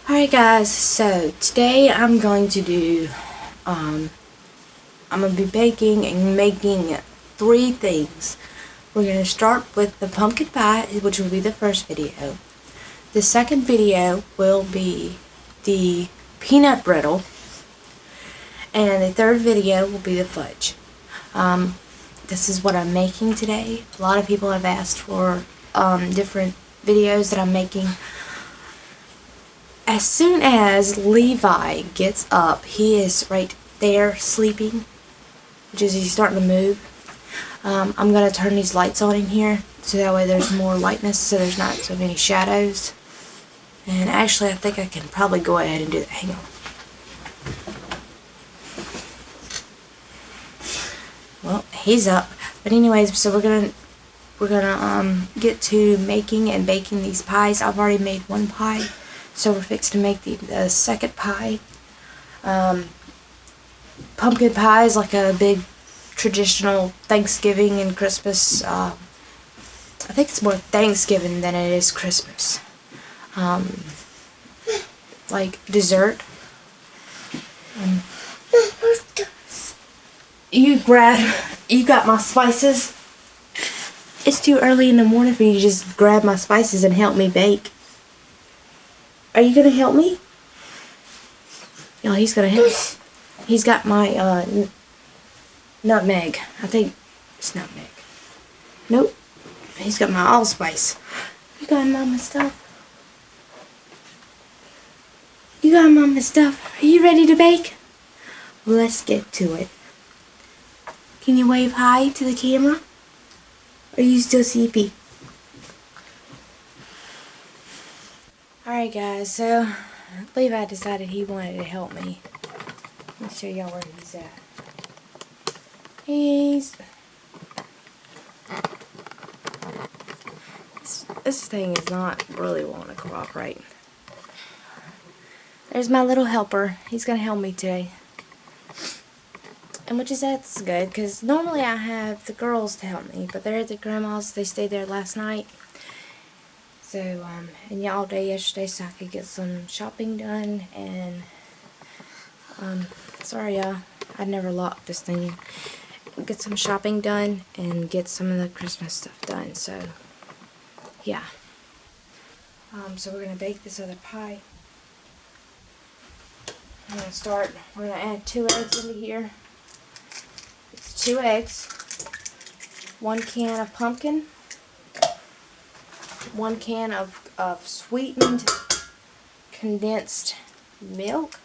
Alright guys, so today I'm going to do, I'm going to be baking and making 3 things. We're going to start with the pumpkin pie, which will be the first video. The second video will be the peanut brittle. And the third video will be the fudge. This is what I'm making today. A lot of people have asked for different videos that I'm making. As soon as Levi gets up, he is right there sleeping, which is he's starting to move. I'm going to turn these lights on in here so that way there's more lightness, so there's not so many shadows. And actually I think I can probably go ahead and do that. Hang on. Well, he's up. But anyways, so we're gonna get to making and baking these pies. I've already made one pie. So we're fixed to make the second pie. Pumpkin pie is like a big traditional Thanksgiving and Christmas. I think it's more Thanksgiving than it is Christmas. Like dessert. You got my spices. It's too early in the morning for you to just grab my spices and help me bake. Are you going to help me? No, he's going to help me. He's got my nutmeg. I think it's nutmeg. Nope. He's got my allspice. You got Mama's stuff? You got Mama's stuff? Are you ready to bake? Well, let's get to it. Can you wave hi to the camera? Or are you still sleepy? Alright guys, so Levi decided he wanted to help me. Let me show y'all where he's at. This thing is not really wanting to cooperate. There's my little helper. He's going to help me today. And that's good, because normally I have the girls to help me, but they're at their grandma's. They stayed there last night. So, and yeah, all day yesterday so I could get some shopping done, and, sorry y'all, I never locked this thing. Get some shopping done, and get some of the Christmas stuff done, so, yeah. So we're going to bake this other pie. I'm going to start, we're going to add 2 eggs into here. It's 2 eggs, 1 can of pumpkin, 1 can of sweetened condensed milk,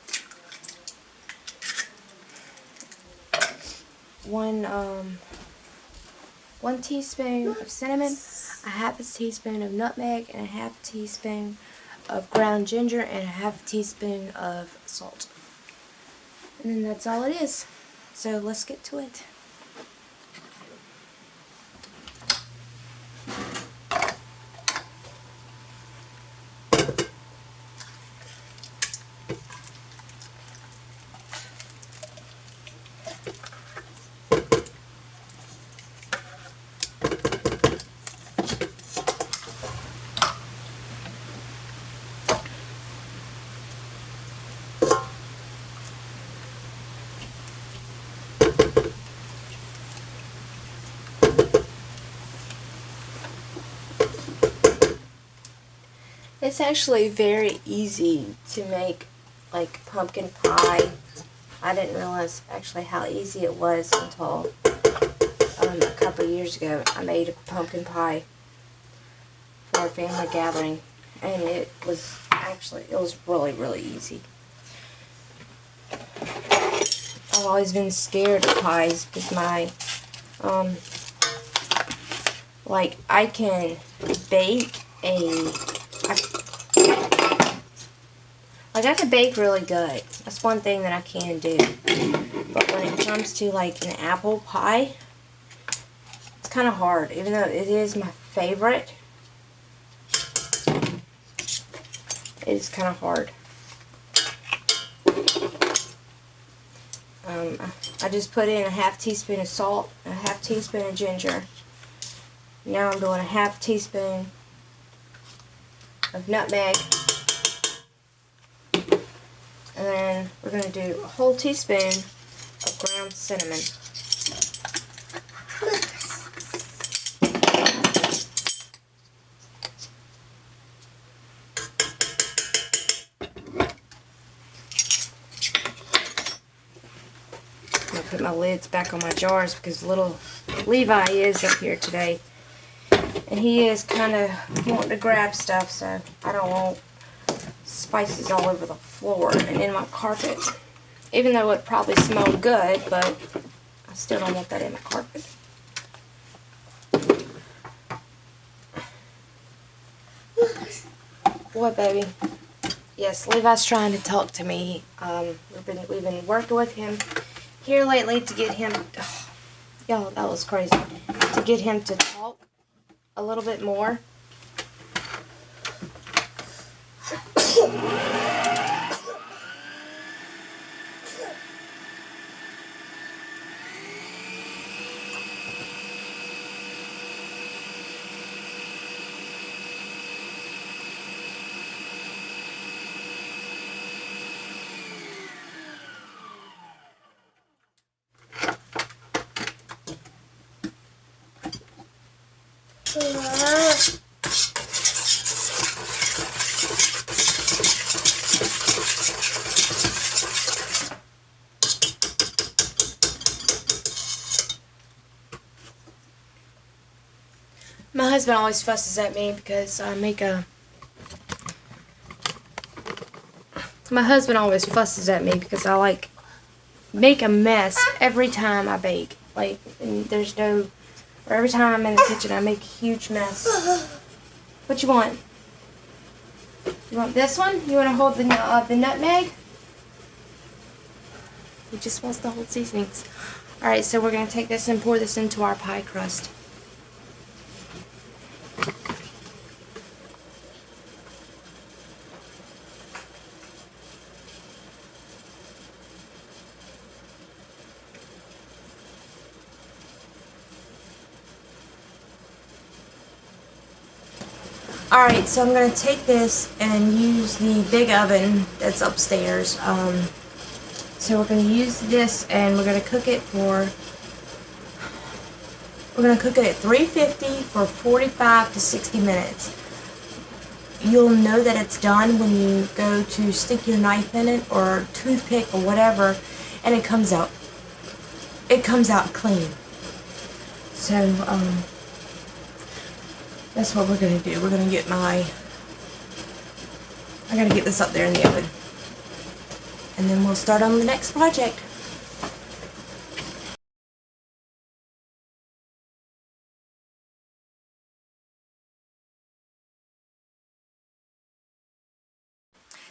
1 teaspoon of cinnamon, a 1/2 teaspoon of nutmeg, and a 1/2 teaspoon of ground ginger, and a 1/2 teaspoon of salt. And then that's all it is. So let's get to it. It's actually very easy to make, like, pumpkin pie. I didn't realize actually how easy it was until a couple years ago. I made a pumpkin pie for a family gathering, and it was really, really easy. I've always been scared of pies because I can bake I can bake really good. That's one thing that I can do. But when it comes to like an apple pie, it's kind of hard. Even though it is my favorite, it is kind of hard. I just put in a 1/2 teaspoon of salt, a 1/2 teaspoon of ginger. Now I'm doing a 1/2 teaspoon of nutmeg, we're going to do a whole teaspoon of ground cinnamon. I'm going to put my lids back on my jars because little Levi is up here today. And he is kind of wanting to grab stuff, so I don't want spices all over the floor and in my carpet. Even though it probably smelled good, but I still don't want that in my carpet. What, baby? Yes, Levi's trying to talk to me. We've been working with him here lately to get him. Oh, y'all, that was crazy. To get him to talk a little bit more. My husband always fusses at me because I make a... My husband always fusses at me because I, like, make a mess every time I bake. Like, and there's no... Or every time I'm in the kitchen, I make a huge mess. What you want? You want this one? You want to hold the nutmeg? He just wants to hold seasonings. Alright, so we're going to take this and pour this into our pie crust. Alright, so I'm going to take this and use the big oven that's upstairs. So we're going to use this and we're going to cook it for... We're going to cook it at 350 for 45 to 60 minutes. You'll know that it's done when you go to stick your knife in it or toothpick or whatever, and it comes out clean. So, that's what we're going to do. We're going to get I got to get this up there in the oven. And then we'll start on the next project.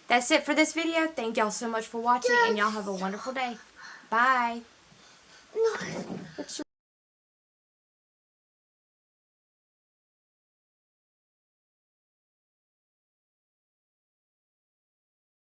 That's it for this video. Thank y'all so much for watching, and y'all have a wonderful day. Bye.